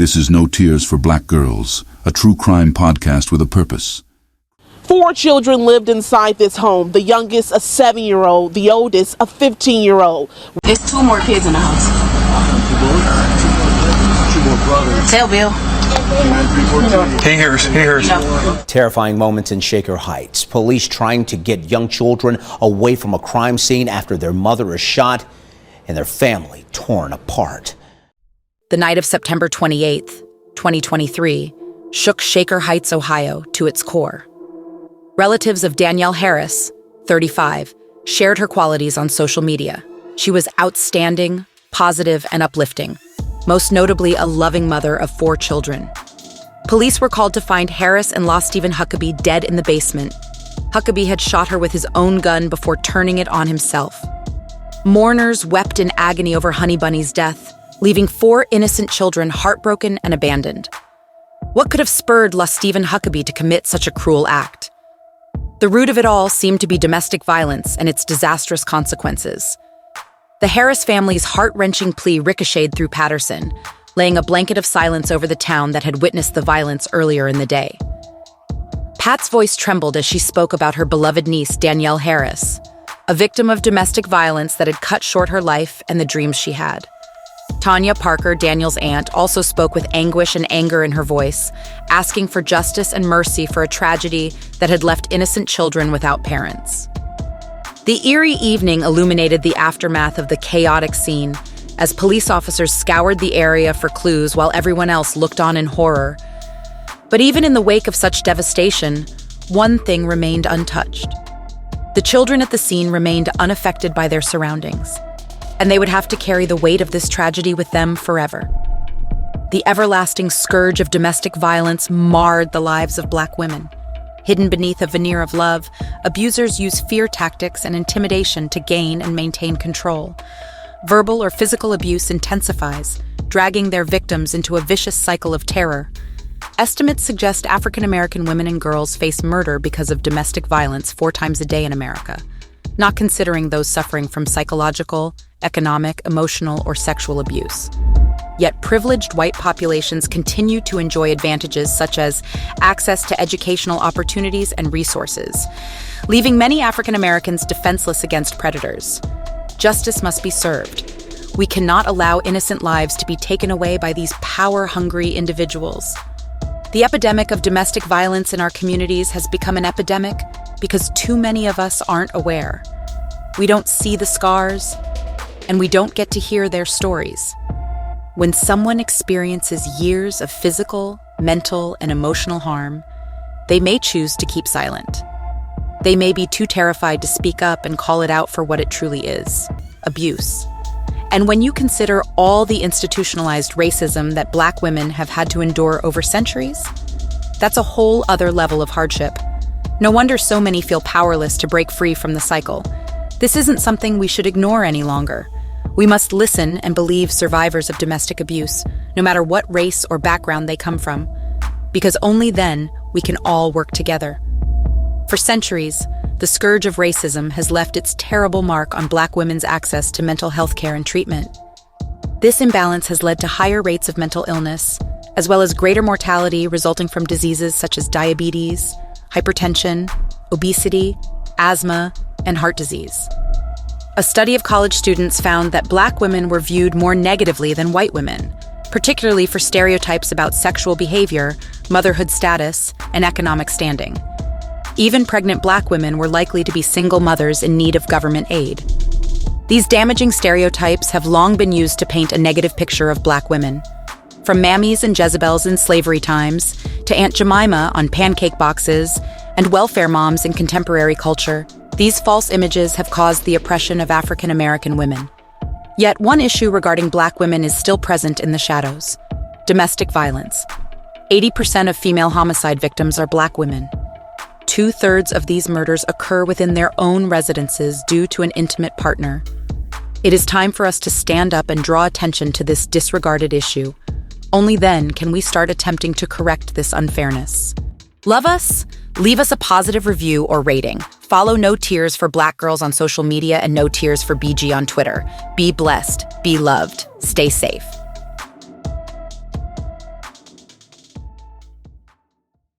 This is No Tears for Black Girls, a true crime podcast with a purpose. 4 children lived inside this home. The youngest, a 7-year-old. The oldest, a 15-year-old. There's 2 more kids in the house. 2 more brothers. Tell Bill. He hears. Terrifying moments in Shaker Heights. Police trying to get young children away from a crime scene after their mother is shot and their family torn apart. The night of September 28th, 2023, shook Shaker Heights, Ohio, to its core. Relatives of Danielle Harris, 35, shared her qualities on social media. She was outstanding, positive, and uplifting, most notably a loving mother of 4 children. Police were called to find Harris and lost Stephen Huckabee dead in the basement. Huckabee had shot her with his own gun before turning it on himself. Mourners wept in agony over Honey Bunny's death, leaving 4 innocent children heartbroken and abandoned. What could have spurred Stephen Huckabee to commit such a cruel act? The root of it all seemed to be domestic violence and its disastrous consequences. The Harris family's heart-wrenching plea ricocheted through Patterson, laying a blanket of silence over the town that had witnessed the violence earlier in the day. Pat's voice trembled as she spoke about her beloved niece, Danielle Harris, a victim of domestic violence that had cut short her life and the dreams she had. Tanya Parker, Danielle's aunt, also spoke with anguish and anger in her voice, asking for justice and mercy for a tragedy that had left innocent children without parents. The eerie evening illuminated the aftermath of the chaotic scene as police officers scoured the area for clues while everyone else looked on in horror. But even in the wake of such devastation, one thing remained untouched. The children at the scene remained unaffected by their surroundings, and they would have to carry the weight of this tragedy with them forever. The everlasting scourge of domestic violence marred the lives of Black women. Hidden beneath a veneer of love, abusers use fear tactics and intimidation to gain and maintain control. Verbal or physical abuse intensifies, dragging their victims into a vicious cycle of terror. Estimates suggest African American women and girls face murder because of domestic violence 4 times a day in America, not considering those suffering from psychological, economic, emotional, or sexual abuse. Yet privileged white populations continue to enjoy advantages such as access to educational opportunities and resources, leaving many African Americans defenseless against predators. Justice must be served. We cannot allow innocent lives to be taken away by these power-hungry individuals. The epidemic of domestic violence in our communities has become an epidemic because too many of us aren't aware. We don't see the scars, and we don't get to hear their stories. When someone experiences years of physical, mental, and emotional harm, they may choose to keep silent. They may be too terrified to speak up and call it out for what it truly is: abuse. And when you consider all the institutionalized racism that Black women have had to endure over centuries, that's a whole other level of hardship. No wonder so many feel powerless to break free from the cycle. This isn't something we should ignore any longer. We must listen and believe survivors of domestic abuse, no matter what race or background they come from, because only then we can all work together. For centuries, the scourge of racism has left its terrible mark on Black women's access to mental health care and treatment. This imbalance has led to higher rates of mental illness, as well as greater mortality resulting from diseases such as diabetes, hypertension, obesity, asthma, and heart disease. A study of college students found that Black women were viewed more negatively than white women, particularly for stereotypes about sexual behavior, motherhood status, and economic standing. Even pregnant Black women were likely to be single mothers in need of government aid. These damaging stereotypes have long been used to paint a negative picture of Black women. From mammies and Jezebels in slavery times, to Aunt Jemima on pancake boxes, and welfare moms in contemporary culture, these false images have caused the oppression of African American women. Yet one issue regarding Black women is still present in the shadows: domestic violence. 80% of female homicide victims are Black women. 2/3 of these murders occur within their own residences due to an intimate partner. It is time for us to stand up and draw attention to this disregarded issue. Only then can we start attempting to correct this unfairness. Love us? Leave us a positive review or rating. Follow No Tears for Black Girls on social media and No Tears for BG on Twitter. Be blessed, be loved, stay safe.